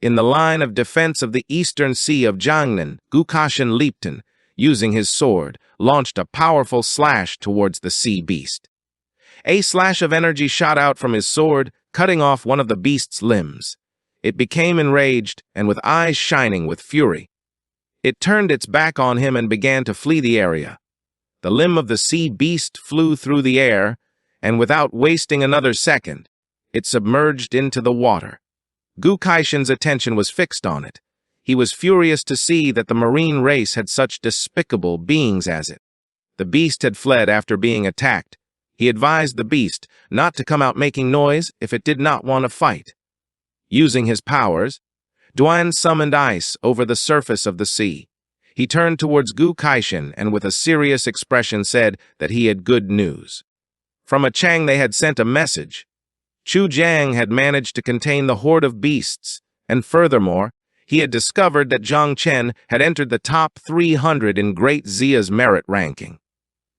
In the line of defense of the eastern sea of Jiangnan, Gukashin Lipton, using his sword, launched a powerful slash towards the sea beast. A slash of energy shot out from his sword, cutting off one of the beast's limbs. It became enraged and with eyes shining with fury. It turned its back on him and began to flee the area. The limb of the sea beast flew through the air, and without wasting another second, it submerged into the water. Gukaishin's attention was fixed on it. He was furious to see that the marine race had such despicable beings as it. The beast had fled after being attacked. He advised the beast not to come out making noise if it did not want to fight. Using his powers, Duan summoned ice over the surface of the sea. He turned towards Gukaishin and with a serious expression said that he had good news. From a Chang they had sent a message. Chu Jiang had managed to contain the horde of beasts, and furthermore, he had discovered that Zhang Chen had entered the top 300 in Great Zia's merit ranking.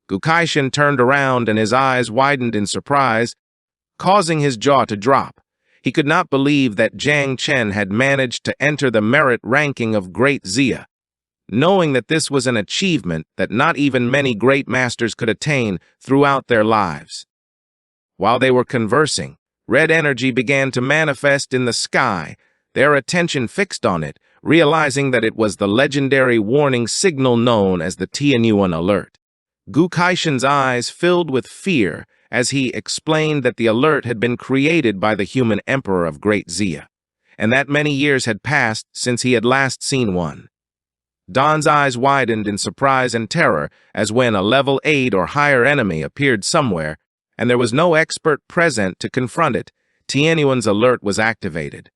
Gukaishin turned around and his eyes widened in surprise, causing his jaw to drop. He could not believe that Zhang Chen had managed to enter the merit ranking of Great Zia. Knowing that this was an achievement that not even many great masters could attain throughout their lives. While they were conversing, red energy began to manifest in the sky, their attention fixed on it, realizing that it was the legendary warning signal known as the Tianyuan alert. Gukaishin's eyes filled with fear as he explained that the alert had been created by the human emperor of Great Zia, and that many years had passed since he had last seen one. Don's eyes widened in surprise and terror as when a level 8 or higher enemy appeared somewhere, and there was no expert present to confront it, Tianyuan's alert was activated.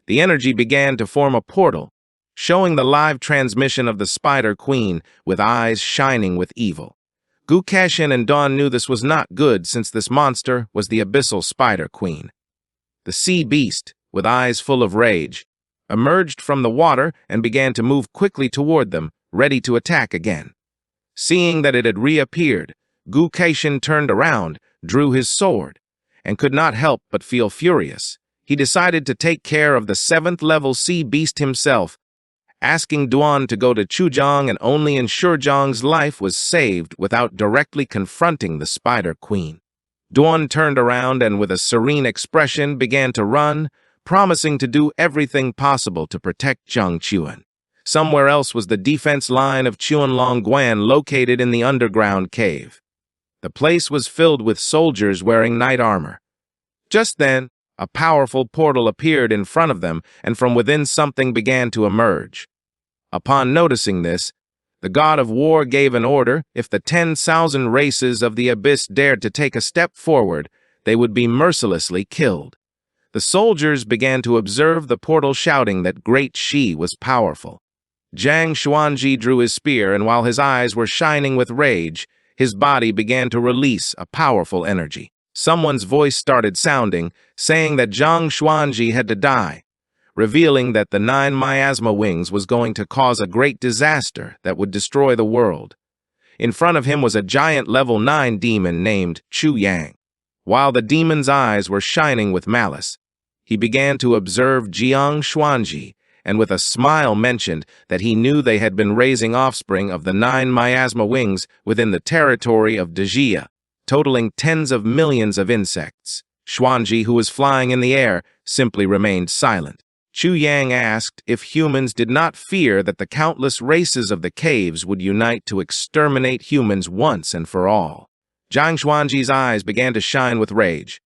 The energy began to form a portal, showing the live transmission of the Spider Queen with eyes shining with evil. Gukashin and Don knew this was not good since this monster was the Abyssal Spider Queen. The sea beast, with eyes full of rage, emerged from the water and began to move quickly toward them, ready to attack again. Seeing that it had reappeared, Gukashin turned around, drew his sword, and could not help but feel furious. He decided to take care of the 7th level sea beast himself, asking Duan to go to Chuzhang and only ensure Zhang's life was saved without directly confronting the Spider Queen. Duan turned around and with a serene expression began to run, promising to do everything possible to protect Zhang Chuan. Somewhere else was the defense line of Chuanlongguan located in the underground cave. The place was filled with soldiers wearing knight armor. Just then, a powerful portal appeared in front of them, and from within something began to emerge. Upon noticing this, the god of war gave an order: if the 10,000 races of the abyss dared to take a step forward, they would be mercilessly killed. The soldiers began to observe the portal, shouting that Great Shi was powerful. Zhang Xuanji drew his spear, and while his eyes were shining with rage, his body began to release a powerful energy. Someone's voice started sounding, saying that Zhang Xuanji had to die, revealing that the 9 miasma wings was going to cause a great disaster that would destroy the world. In front of him was a giant level 9 demon named Chu Yang. While the demon's eyes were shining with malice, he began to observe Jiang Xuanji, and with a smile mentioned that he knew they had been raising offspring of the 9 miasma wings within the territory of Dejia, totaling tens of millions of insects. Xuanji, who was flying in the air, simply remained silent. Chu Yang asked if humans did not fear that the countless races of the caves would unite to exterminate humans once and for all. Zhang Xuanji's eyes began to shine with rage.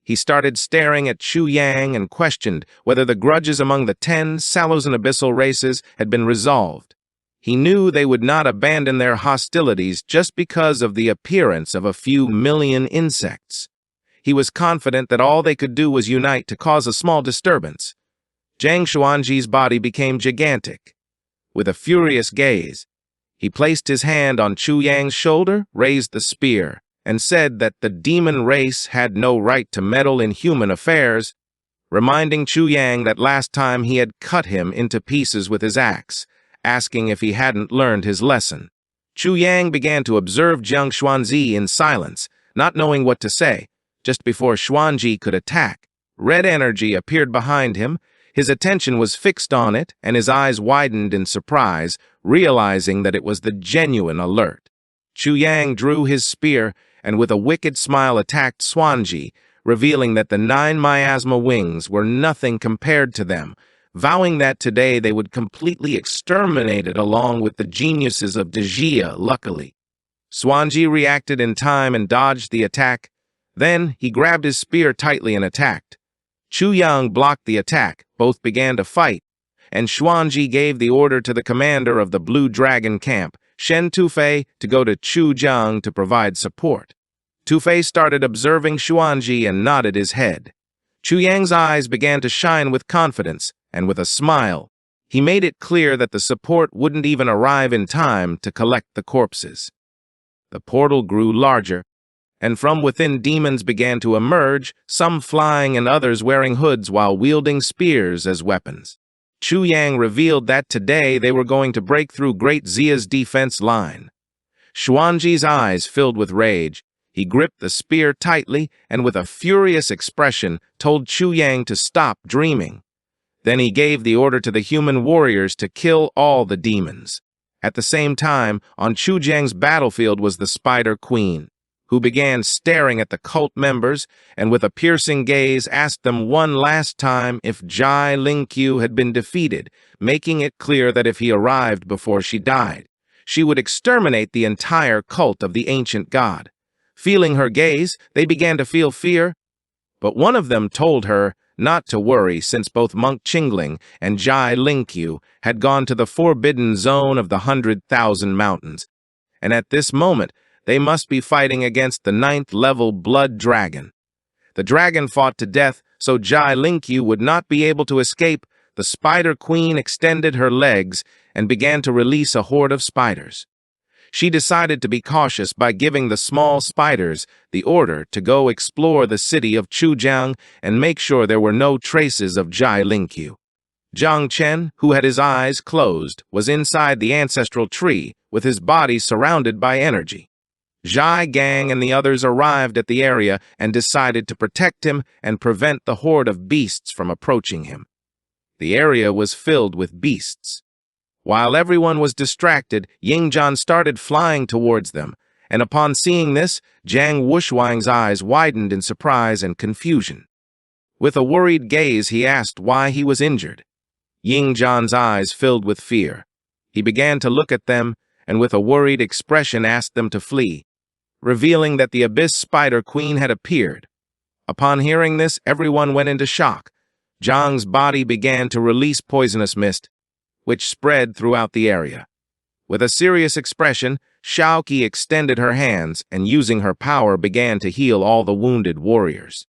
He started staring at Chu Yang and questioned whether the grudges among the 10 Sallows and Abyssal races had been resolved. He knew they would not abandon their hostilities just because of the appearance of a few million insects. He was confident that all they could do was unite to cause a small disturbance. Zhang Xuanji's body became gigantic. With a furious gaze, he placed his hand on Chu Yang's shoulder, raised the spear, and said that the demon race had no right to meddle in human affairs, reminding Chu Yang that last time he had cut him into pieces with his axe, asking if he hadn't learned his lesson. Chu Yang began to observe Zhang Xuanji in silence, not knowing what to say. Just before Xuanji could attack, red energy appeared behind him. His attention was fixed on it, and his eyes widened in surprise, realizing that it was the genuine alert. Chu Yang drew his spear, and with a wicked smile attacked Swanji, revealing that the 9 miasma wings were nothing compared to them, vowing that today they would completely exterminate it along with the geniuses of Dejia, luckily. Swanji reacted in time and dodged the attack. Then he grabbed his spear tightly and attacked. Chu Yang blocked the attack, both began to fight, and Xuanji gave the order to the commander of the Blue Dragon camp, Shen Tufei, to go to Chu Jiang to provide support. Tufei started observing Xuanji and nodded his head. Chu Yang's eyes began to shine with confidence, and with a smile, he made it clear that the support wouldn't even arrive in time to collect the corpses. The portal grew larger, and from within demons began to emerge, some flying and others wearing hoods while wielding spears as weapons. Chu Yang revealed that today they were going to break through Great Zia's defense line. Xuanji's eyes filled with rage. He gripped the spear tightly and with a furious expression told Chu Yang to stop dreaming. Then he gave the order to the human warriors to kill all the demons. At the same time, on Chu Jiang's battlefield was the Spider Queen, who began staring at the cult members and with a piercing gaze asked them one last time if Jai Lingqiu had been defeated, making it clear that if he arrived before she died, she would exterminate the entire cult of the ancient god. Feeling her gaze, they began to feel fear, but one of them told her not to worry since both Monk Qingling and Jai Lingqiu had gone to the forbidden zone of the 100,000 mountains, and at this moment, they must be fighting against the 9th-level blood dragon. The dragon fought to death, so Jai Lingqiu would not be able to escape. The Spider Queen extended her legs and began to release a horde of spiders. She decided to be cautious by giving the small spiders the order to go explore the city of Chujiang and make sure there were no traces of Jai Lingqiu. Jiang Chen, who had his eyes closed, was inside the ancestral tree with his body surrounded by energy. Zhai Gang and the others arrived at the area and decided to protect him and prevent the horde of beasts from approaching him. The area was filled with beasts. While everyone was distracted, Yingzhan started flying towards them, and upon seeing this, Jiang Wushwang's eyes widened in surprise and confusion. With a worried gaze, he asked why he was injured. Yingzhan's eyes filled with fear. He began to look at them, and with a worried expression asked them to flee, revealing that the Abyss Spider Queen had appeared. Upon hearing this, everyone went into shock. Zhang's body began to release poisonous mist, which spread throughout the area. With a serious expression, Shaoqi extended her hands and using her power began to heal all the wounded warriors.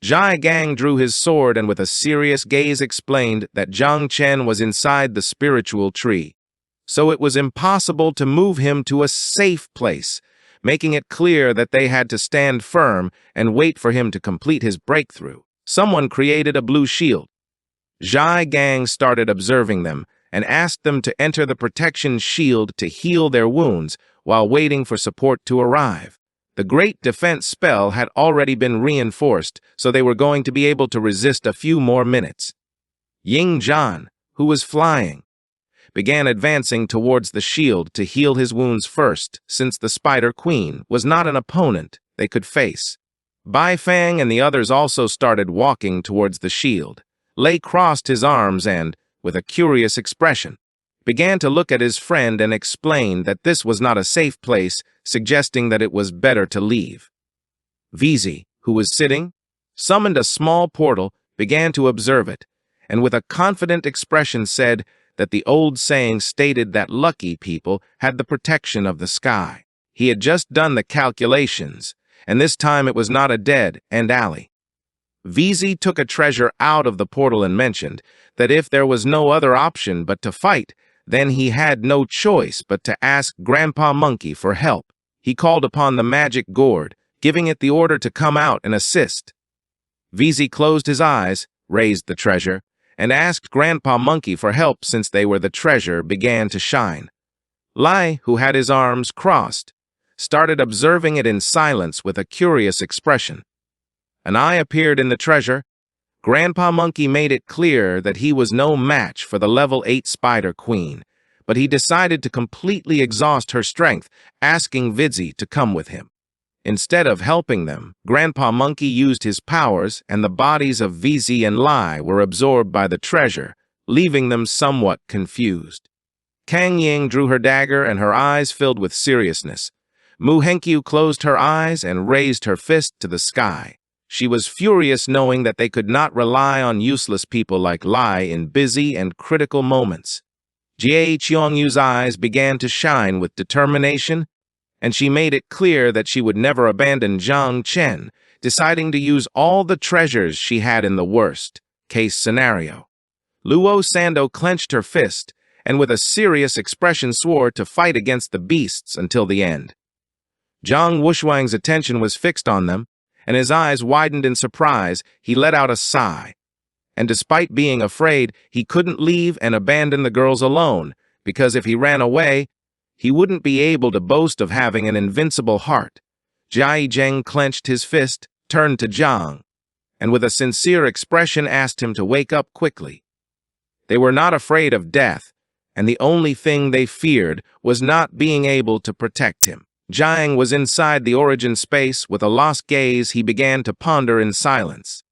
Zhai Gang drew his sword and with a serious gaze explained that Jiang Chen was inside the spiritual tree, so it was impossible to move him to a safe place, making it clear that they had to stand firm and wait for him to complete his breakthrough. Someone created a blue shield. Zhai Gang started observing them and asked them to enter the protection shield to heal their wounds while waiting for support to arrive. The great defense spell had already been reinforced, so they were going to be able to resist a few more minutes. Yingzhan, who was flying, began advancing towards the shield to heal his wounds first, since the Spider Queen was not an opponent they could face. Bai Fang and the others also started walking towards the shield. Lei crossed his arms and, with a curious expression, began to look at his friend and explained that this was not a safe place, suggesting that it was better to leave. Vizi, who was sitting, summoned a small portal, began to observe it, and with a confident expression said that the old saying stated that lucky people had the protection of the sky. He had just done the calculations, and this time it was not a dead-end alley. Vizi took a treasure out of the portal and mentioned that if there was no other option but to fight, then he had no choice but to ask Grandpa Monkey for help. He called upon the magic gourd, giving it the order to come out and assist. Vizi closed his eyes, raised the treasure, and asked Grandpa Monkey for help since they were the treasure began to shine. Lai, who had his arms crossed, started observing it in silence with a curious expression. An eye appeared in the treasure. Grandpa Monkey made it clear that he was no match for the level 8 Spider Queen, but he decided to completely exhaust her strength, asking Vidzi to come with him. Instead of helping them, Grandpa Monkey used his powers, and the bodies of Vidzi and Lai were absorbed by the treasure, leaving them somewhat confused. Kang Ying drew her dagger, and her eyes filled with seriousness. Mu Henkyu closed her eyes and raised her fist to the sky. She was furious knowing that they could not rely on useless people like Lai in busy and critical moments. Jie Qiangyu's eyes began to shine with determination, and she made it clear that she would never abandon Zhang Chen, deciding to use all the treasures she had in the worst-case scenario. Luo Sando clenched her fist, and with a serious expression swore to fight against the beasts until the end. Zhang Wushuang's attention was fixed on them, and his eyes widened in surprise. He let out a sigh. And despite being afraid, he couldn't leave and abandon the girls alone, because if he ran away, he wouldn't be able to boast of having an invincible heart. Jai Zheng clenched his fist, turned to Zhang, and with a sincere expression asked him to wake up quickly. They were not afraid of death, and the only thing they feared was not being able to protect him. Zhang was inside the origin space. With a lost gaze, he began to ponder in silence.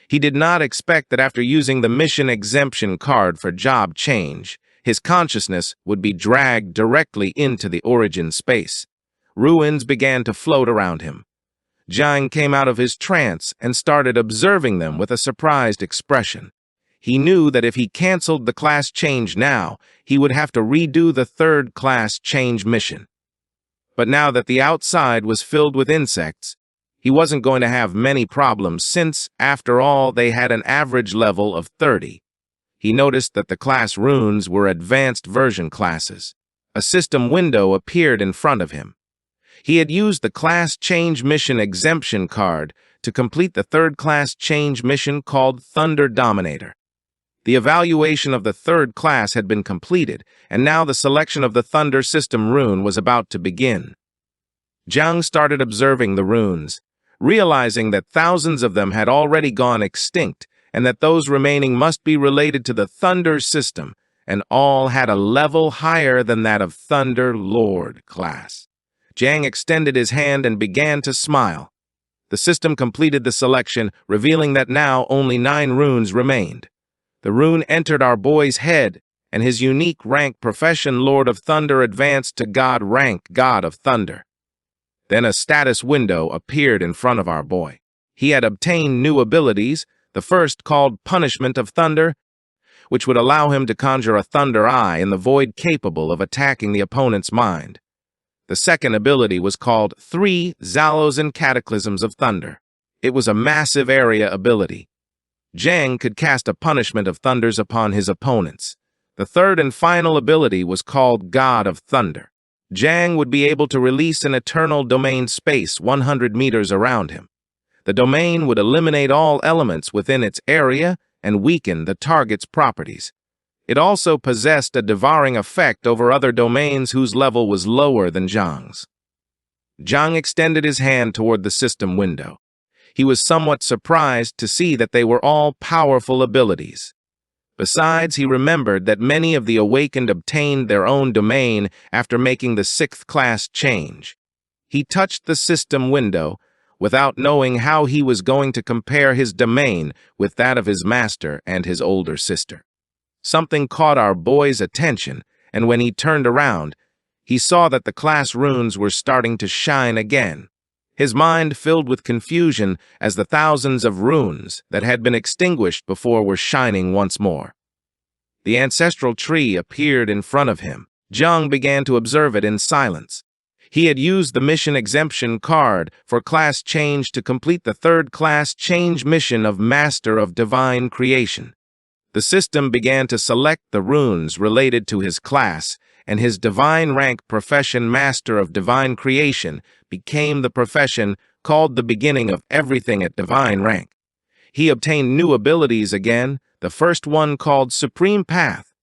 He did not expect that after using the mission exemption card for job change, his consciousness would be dragged directly into the origin space. Ruins began to float around him. Zhang came out of his trance and started observing them with a surprised expression. He knew that if he canceled the class change now, he would have to redo the third class change mission. But now that the outside was filled with insects, he wasn't going to have many problems since, after all, they had an average level of 30. He noticed that the class runes were advanced version classes. A system window appeared in front of him. He had used the class change mission exemption card to complete the third class change mission called Thunder Dominator. The evaluation of the third class had been completed, and now the selection of the Thunder System rune was about to begin. Zhang started observing the runes, realizing that thousands of them had already gone extinct, and that those remaining must be related to the Thunder System, and all had a level higher than that of Thunder Lord class. Zhang extended his hand and began to smile. The system completed the selection, revealing that now only 9 runes remained. The rune entered our boy's head, and his unique rank profession Lord of Thunder advanced to God rank God of Thunder. Then a status window appeared in front of our boy. He had obtained new abilities, the first called Punishment of Thunder, which would allow him to conjure a thunder eye in the void capable of attacking the opponent's mind. The second ability was called 3 Zalos and Cataclysms of Thunder. It was a massive area ability. Zhang could cast a punishment of thunders upon his opponents. The third and final ability was called God of Thunder. Zhang would be able to release an eternal domain space 100 meters around him. The domain would eliminate all elements within its area and weaken the target's properties. It also possessed a devouring effect over other domains whose level was lower than Zhang's. Zhang extended his hand toward the system window. He was somewhat surprised to see that they were all powerful abilities. Besides, he remembered that many of the awakened obtained their own domain after making the 6th class change. He touched the system window without knowing how he was going to compare his domain with that of his master and his older sister. Something caught our boy's attention, and when he turned around, he saw that the class runes were starting to shine again. His mind filled with confusion as the thousands of runes that had been extinguished before were shining once more. The ancestral tree appeared in front of him. Zhang began to observe it in silence. He had used the mission exemption card for class change to complete the third class change mission of Master of Divine Creation. The system began to select the runes related to his class, and his divine rank profession Master of Divine Creation became the profession called the beginning of everything at divine rank. He obtained new abilities again, the first one called Supreme Path.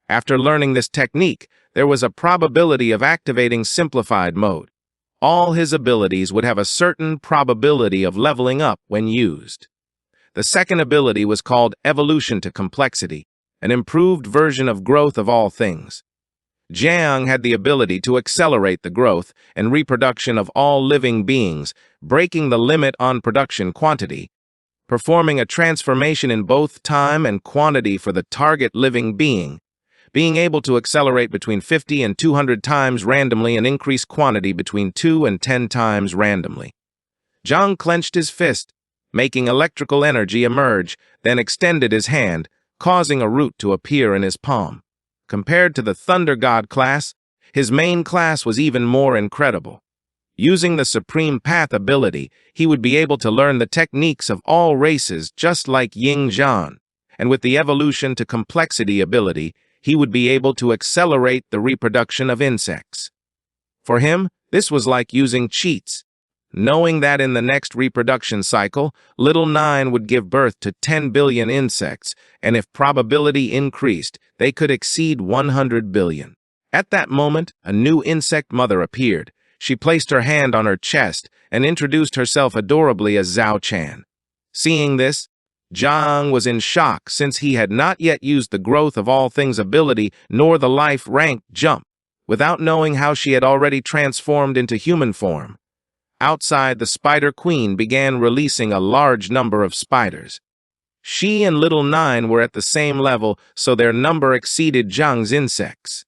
After learning this technique, there was a probability of activating simplified mode. All his abilities would have a certain probability of leveling up when used. The second ability was called Evolution to Complexity, an improved version of Growth of All Things. Jiang had the ability to accelerate the growth and reproduction of all living beings, breaking the limit on production quantity, performing a transformation in both time and quantity for the target living being, being able to accelerate between 50 and 200 times randomly and increase quantity between 2 and 10 times randomly. Jiang clenched his fist, making electrical energy emerge, then extended his hand, causing a root to appear in his palm. Compared to the Thunder God class, his main class was even more incredible. Using the Supreme Path ability, he would be able to learn the techniques of all races just like Ying Zhan, and with the Evolution to Complexity ability, he would be able to accelerate the reproduction of insects. For him, this was like using cheats, knowing that in the next reproduction cycle, Little Nine would give birth to 10 billion insects, and if probability increased, they could exceed 100 billion. At that moment, a new insect mother appeared. She placed her hand on her chest and introduced herself adorably as Zhao Chan. Seeing this, Jiang was in shock since he had not yet used the Growth of All Things ability nor the life rank jump, without knowing how she had already transformed into human form. Outside, the Spider Queen began releasing a large number of spiders. She and Little Nine were at the same level, so their number exceeded Jiang's insects.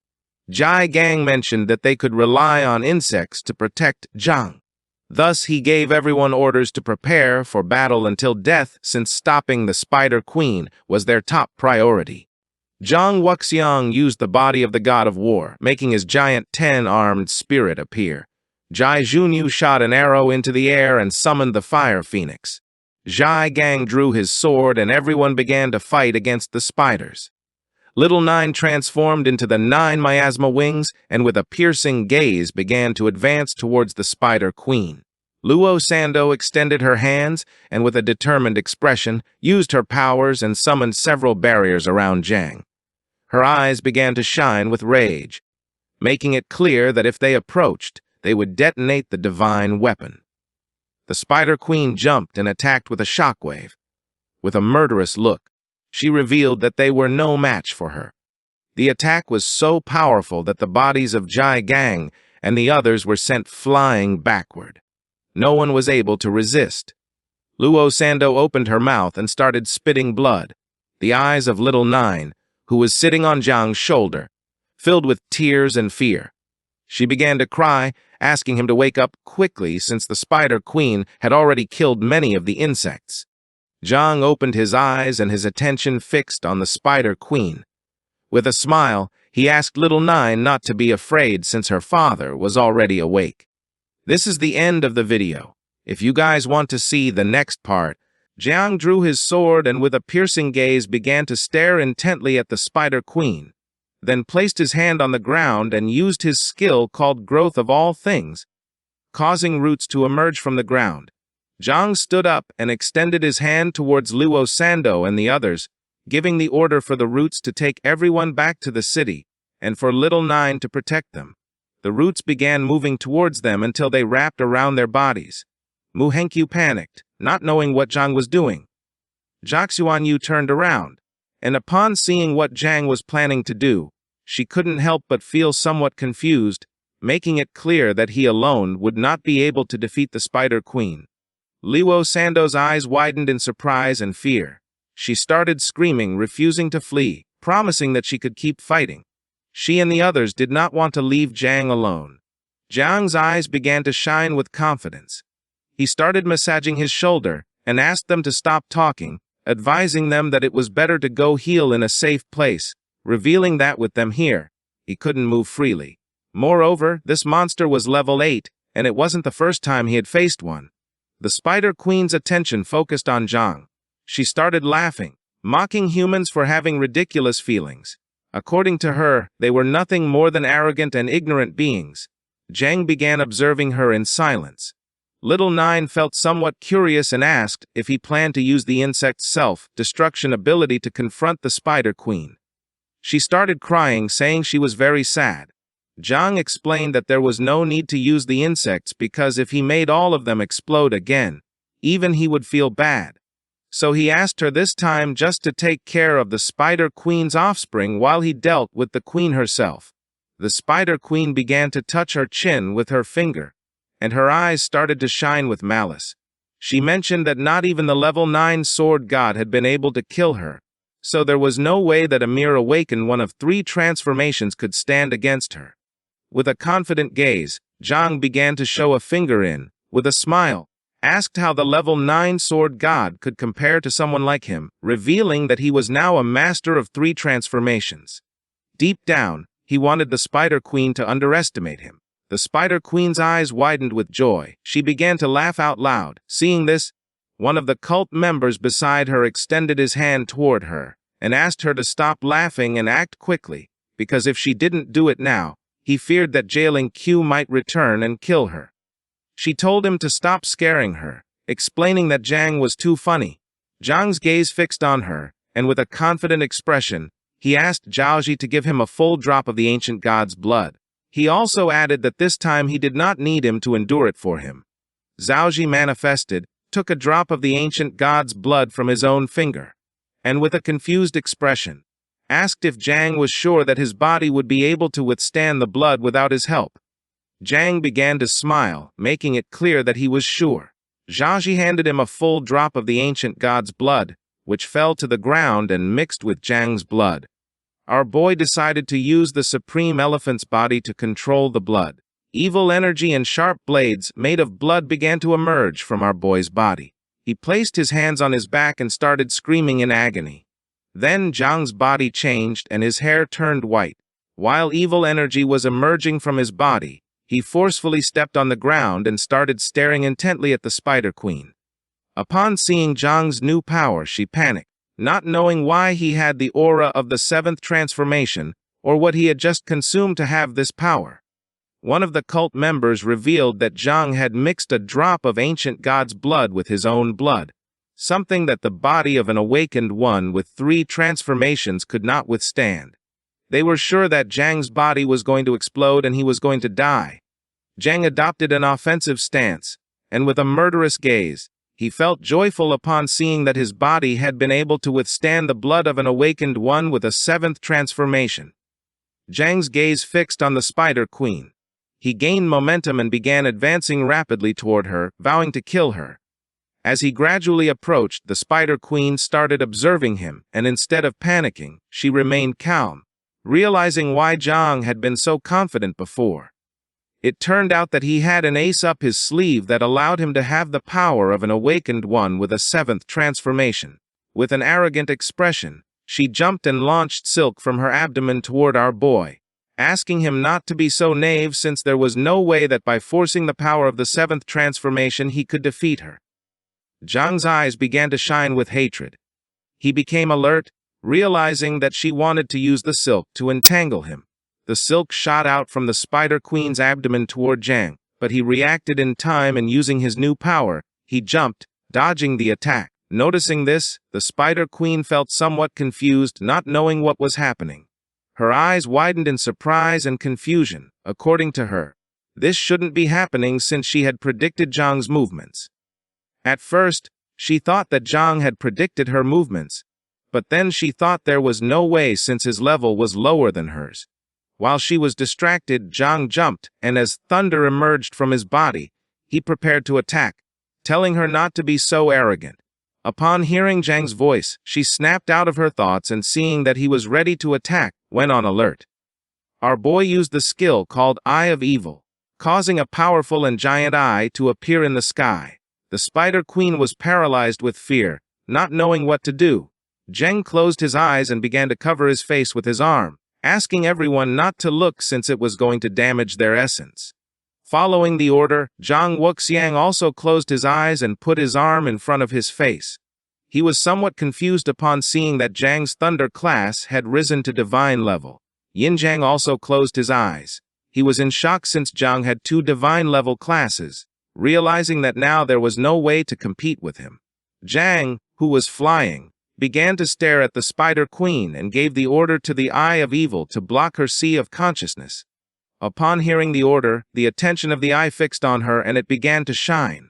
Jai Gang mentioned that they could rely on insects to protect Jiang. Thus, he gave everyone orders to prepare for battle until death, since stopping the Spider Queen was their top priority. Zhang Wuxiang used the body of the god of war, making his giant 10-armed spirit appear. Jai Junyu shot an arrow into the air and summoned the Fire Phoenix. Jai Gang drew his sword and everyone began to fight against the spiders. Little Nine transformed into the 9 miasma wings and with a piercing gaze began to advance towards the Spider Queen. Luo Sando extended her hands and with a determined expression used her powers and summoned several barriers around Jiang. Her eyes began to shine with rage, making it clear that if they approached, they would detonate the divine weapon. The Spider Queen jumped and attacked with a shockwave. With a murderous look, she revealed that they were no match for her. The attack was so powerful that the bodies of Jai Gang and the others were sent flying backward. No one was able to resist. Luo Sando opened her mouth and started spitting blood. The eyes of Little Nine, who was sitting on Jiang's shoulder, filled with tears and fear. She began to cry, asking him to wake up quickly since the Spider Queen had already killed many of the insects. Jiang opened his eyes and his attention fixed on the Spider Queen. With a smile, he asked Little Nine not to be afraid since her father was already awake. This is the end of the video. If you guys want to see the next part, Jiang drew his sword and with a piercing gaze began to stare intently at the Spider Queen, then placed his hand on the ground and used his skill called Growth of All Things, causing roots to emerge from the ground. Jiang stood up and extended his hand towards Luo Sando and the others, giving the order for the roots to take everyone back to the city, and for Little Nine to protect them. The roots began moving towards them until they wrapped around their bodies. Mu Henkyu panicked, not knowing what Jiang was doing. Jia Xuanyu turned around, and upon seeing what Jiang was planning to do, she couldn't help but feel somewhat confused, making it clear that he alone would not be able to defeat the Spider Queen. Luo Sando's eyes widened in surprise and fear. She started screaming, refusing to flee, promising that she could keep fighting. She and the others did not want to leave Jiang alone. Jiang's eyes began to shine with confidence. He started massaging his shoulder and asked them to stop talking, advising them that it was better to go heal in a safe place, revealing that with them here, he couldn't move freely. Moreover, this monster was level 8, and it wasn't the first time he had faced one. The Spider Queen's attention focused on Jiang. She started laughing, mocking humans for having ridiculous feelings. According to her, they were nothing more than arrogant and ignorant beings. Jiang began observing her in silence. Little Nine felt somewhat curious and asked if he planned to use the insect's self-destruction ability to confront the Spider Queen. She started crying, saying she was very sad. Jiang explained that there was no need to use the insects because if he made all of them explode again, even he would feel bad. so he asked her this time just to take care of the Spider Queen's offspring while he dealt with the Queen herself. The Spider Queen began to touch her chin with her finger, and her eyes started to shine with malice. She mentioned that not even the level 9 sword god had been able to kill her, so there was no way that a mere awakened one of 3 transformations could stand against her. With a confident gaze, Zhang began to show a finger in, with a smile, asked how the level 9 sword god could compare to someone like him, revealing that he was now a master of 3 transformations. Deep down, he wanted the Spider Queen to underestimate him. The Spider Queen's eyes widened with joy. She began to laugh out loud. Seeing this, one of the cult members beside her extended his hand toward her and asked her to stop laughing and act quickly, because if she didn't do it now, he feared that jailing Q might return and kill her. She told him to stop scaring her, explaining that Zhang was too funny. Zhang's gaze fixed on her, and with a confident expression, he asked Zhaoji to give him a full drop of the ancient god's blood. He also added that this time he did not need him to endure it for him. Zhaoji manifested, took a drop of the ancient god's blood from his own finger, and with a confused expression, asked if Zhang was sure that his body would be able to withstand the blood without his help. Zhang began to smile, making it clear that he was sure. Zhaoji handed him a full drop of the ancient god's blood, which fell to the ground and mixed with Zhang's blood. Our boy decided to use the Supreme Elephant's body to control the blood. Evil energy and sharp blades made of blood began to emerge from our boy's body. He placed his hands on his back and started screaming in agony. Then Zhang's body changed and his hair turned white. While evil energy was emerging from his body, he forcefully stepped on the ground and started staring intently at the Spider Queen. Upon seeing Zhang's new power, she panicked, not knowing why he had the aura of the 7th transformation, or what he had just consumed to have this power. One of the cult members revealed that Zhang had mixed a drop of ancient god's blood with his own blood, something that the body of an awakened one with 3 transformations could not withstand. They were sure that Zhang's body was going to explode and he was going to die. Zhang adopted an offensive stance, and with a murderous gaze, he felt joyful upon seeing that his body had been able to withstand the blood of an awakened one with a 7th transformation. Zhang's gaze fixed on the Spider Queen. He gained momentum and began advancing rapidly toward her, vowing to kill her. As he gradually approached, the Spider Queen started observing him, and instead of panicking, she remained calm, realizing why Zhang had been so confident before. It turned out that he had an ace up his sleeve that allowed him to have the power of an awakened one with a 7th transformation. With an arrogant expression, she jumped and launched silk from her abdomen toward our boy, asking him not to be so naive since there was no way that by forcing the power of the 7th transformation he could defeat her. Zhang's eyes began to shine with hatred. He became alert, realizing that she wanted to use the silk to entangle him. The silk shot out from the Spider Queen's abdomen toward Zhang, but he reacted in time and using his new power, he jumped, dodging the attack. Noticing this, the Spider Queen felt somewhat confused, not knowing what was happening. Her eyes widened in surprise and confusion. According to her, this shouldn't be happening since she had predicted Zhang's movements. At first, she thought that Zhang had predicted her movements, but then she thought there was no way since his level was lower than hers. While she was distracted, Zhang jumped, and as thunder emerged from his body, he prepared to attack, telling her not to be so arrogant. Upon hearing Zhang's voice, she snapped out of her thoughts and seeing that he was ready to attack, went on alert. Our boy used the skill called Eye of Evil, causing a powerful and giant eye to appear in the sky. The Spider Queen was paralyzed with fear, not knowing what to do. Zhang closed his eyes and began to cover his face with his arm, asking everyone not to look since it was going to damage their essence. Following the order, Zhang Wuxiang also closed his eyes and put his arm in front of his face. He was somewhat confused upon seeing that Zhang's Thunder class had risen to divine level. Yin Zhang also closed his eyes. He was in shock since Zhang had 2 divine level classes, realizing that now there was no way to compete with him. Zhang, who was flying, began to stare at the Spider Queen and gave the order to the Eye of Evil to block her sea of consciousness. Upon hearing the order, the attention of the eye fixed on her and it began to shine.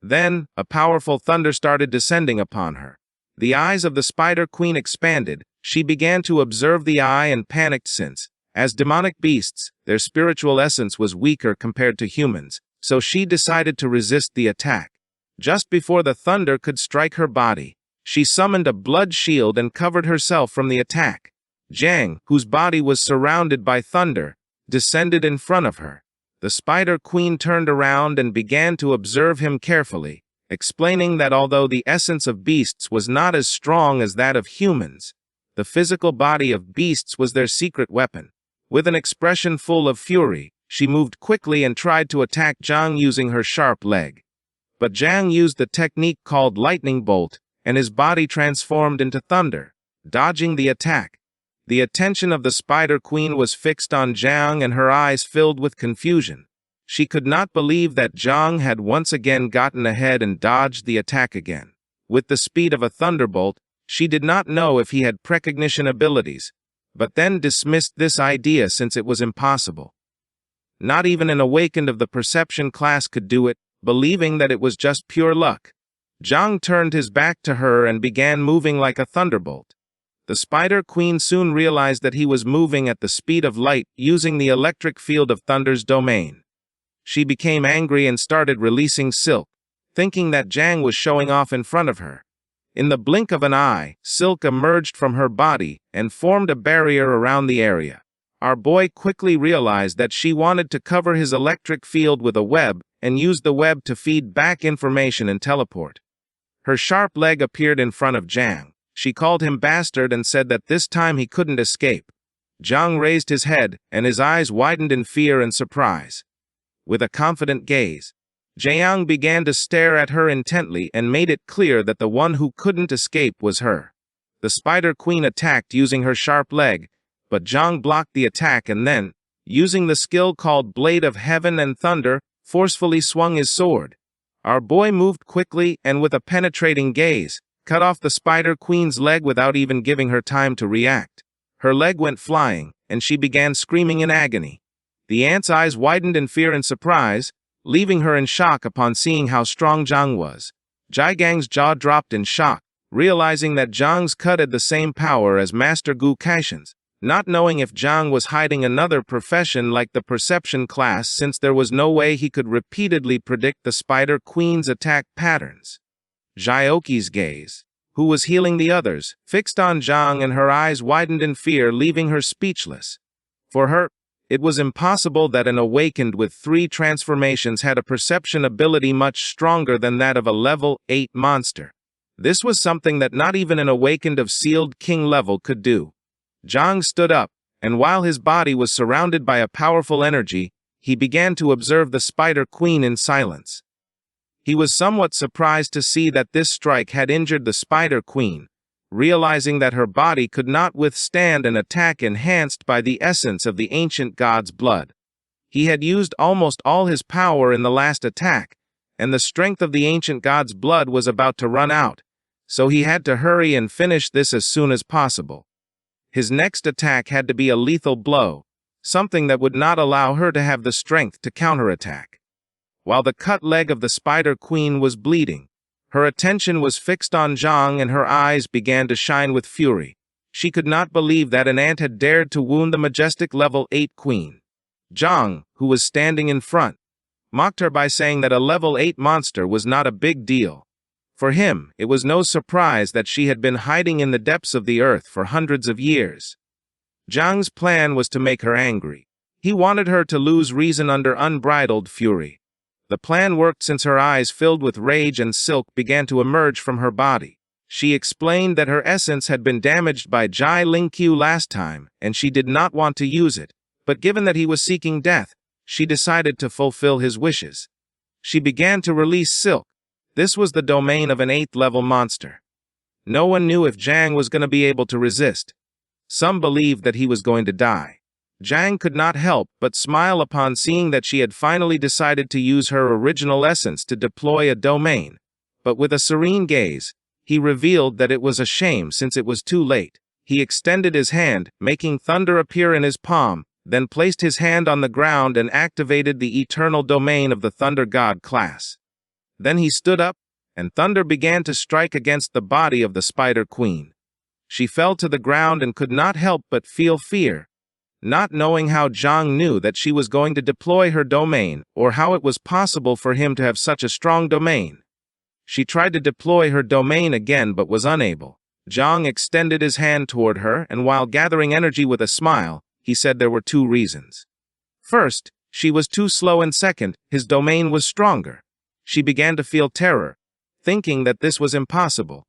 Then, a powerful thunder started descending upon her. The eyes of the Spider Queen expanded. She began to observe the eye and panicked since, as demonic beasts, their spiritual essence was weaker compared to humans, so she decided to resist the attack. Just before the thunder could strike her body, she summoned a blood shield and covered herself from the attack. Zhang, whose body was surrounded by thunder, descended in front of her. The Spider Queen turned around and began to observe him carefully, explaining that although the essence of beasts was not as strong as that of humans, the physical body of beasts was their secret weapon. With an expression full of fury, she moved quickly and tried to attack Zhang using her sharp leg. But Zhang used the technique called lightning bolt, and his body transformed into thunder, dodging the attack. The attention of the Spider Queen was fixed on Zhang and her eyes filled with confusion. She could not believe that Zhang had once again gotten ahead and dodged the attack again. With the speed of a thunderbolt, she did not know if he had precognition abilities, but then dismissed this idea since it was impossible. Not even an awakened of the perception class could do it, believing that it was just pure luck. Zhang turned his back to her and began moving like a thunderbolt. The Spider Queen soon realized that he was moving at the speed of light using the electric field of Thunder's domain. She became angry and started releasing silk, thinking that Zhang was showing off in front of her. In the blink of an eye, silk emerged from her body and formed a barrier around the area. Our boy quickly realized that she wanted to cover his electric field with a web and use the web to feed back information and teleport. Her sharp leg appeared in front of Zhang. She called him bastard and said that this time he couldn't escape. Zhang raised his head, and his eyes widened in fear and surprise. With a confident gaze, Zhang began to stare at her intently and made it clear that the one who couldn't escape was her. The Spider Queen attacked using her sharp leg, but Zhang blocked the attack and then, using the skill called Blade of Heaven and Thunder, forcefully swung his sword. Our boy moved quickly and with a penetrating gaze, cut off the Spider Queen's leg without even giving her time to react. Her leg went flying, and she began screaming in agony. The ant's eyes widened in fear and surprise, leaving her in shock upon seeing how strong Zhang was. Zhaigang's jaw dropped in shock, realizing that Zhang's cut had the same power as Master Gu Kaishan's, not knowing if Zhang was hiding another profession like the perception class since there was no way he could repeatedly predict the Spider Queen's attack patterns. Xiaoqi's gaze, who was healing the others, fixed on Zhang and her eyes widened in fear, leaving her speechless. For her, it was impossible that an awakened with 3 transformations had a perception ability much stronger than that of a level 8 monster. This was something that not even an awakened of sealed king level could do. Zhang stood up, and while his body was surrounded by a powerful energy, he began to observe the Spider Queen in silence. He was somewhat surprised to see that this strike had injured the Spider Queen, realizing that her body could not withstand an attack enhanced by the essence of the ancient god's blood. He had used almost all his power in the last attack, and the strength of the ancient god's blood was about to run out, so he had to hurry and finish this as soon as possible. His next attack had to be a lethal blow, something that would not allow her to have the strength to counterattack. While the cut leg of the Spider Queen was bleeding, her attention was fixed on Zhang and her eyes began to shine with fury. She could not believe that an ant had dared to wound the majestic level 8 queen. Zhang, who was standing in front, mocked her by saying that a level 8 monster was not a big deal. For him, it was no surprise that she had been hiding in the depths of the earth for hundreds of years. Zhang's plan was to make her angry. He wanted her to lose reason under unbridled fury. The plan worked since her eyes filled with rage and silk began to emerge from her body. She explained that her essence had been damaged by Jai Lingqiu last time, and she did not want to use it, but given that he was seeking death, she decided to fulfill his wishes. She began to release silk. This was the domain of an 8th level monster. No one knew if Zhang was going to be able to resist. Some believed that he was going to die. Zhang could not help but smile upon seeing that she had finally decided to use her original essence to deploy a domain, but with a serene gaze, he revealed that it was a shame since it was too late. He extended his hand, making thunder appear in his palm, then placed his hand on the ground and activated the eternal domain of the Thunder God class. Then he stood up, and thunder began to strike against the body of the Spider Queen. She fell to the ground and could not help but feel fear, not knowing how Zhang knew that she was going to deploy her domain or how it was possible for him to have such a strong domain. She tried to deploy her domain again but was unable. Zhang extended his hand toward her, and while gathering energy with a smile, he said there were 2 reasons. First, she was too slow, and second, his domain was stronger. She began to feel terror, thinking that this was impossible.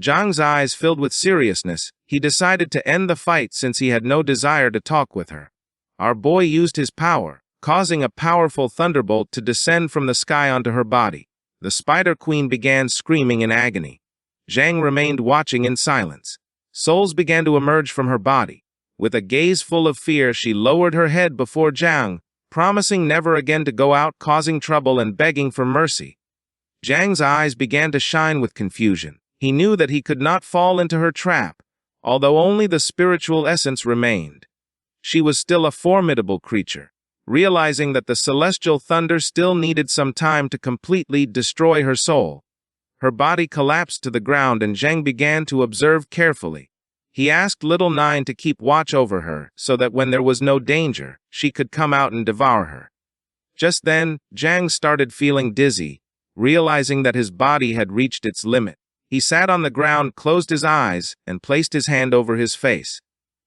Zhang's eyes filled with seriousness. He decided to end the fight since he had no desire to talk with her. Our boy used his power, causing a powerful thunderbolt to descend from the sky onto her body. The Spider Queen began screaming in agony. Zhang remained watching in silence. Souls began to emerge from her body. With a gaze full of fear, she lowered her head before Zhang, promising never again to go out causing trouble and begging for mercy. Zhang's eyes began to shine with confusion. He knew that he could not fall into her trap, although only the spiritual essence remained. She was still a formidable creature. Realizing that the celestial thunder still needed some time to completely destroy her soul, her body collapsed to the ground and Zhang began to observe carefully. He asked Little Nine to keep watch over her so that when there was no danger, she could come out and devour her. Just then, Zhang started feeling dizzy, realizing that his body had reached its limit. He sat on the ground, closed his eyes, and placed his hand over his face.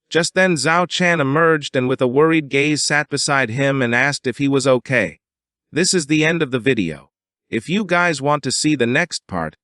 Just then Zhao Chan emerged and with a worried gaze sat beside him and asked if he was okay. This is the end of the video. If you guys want to see the next part,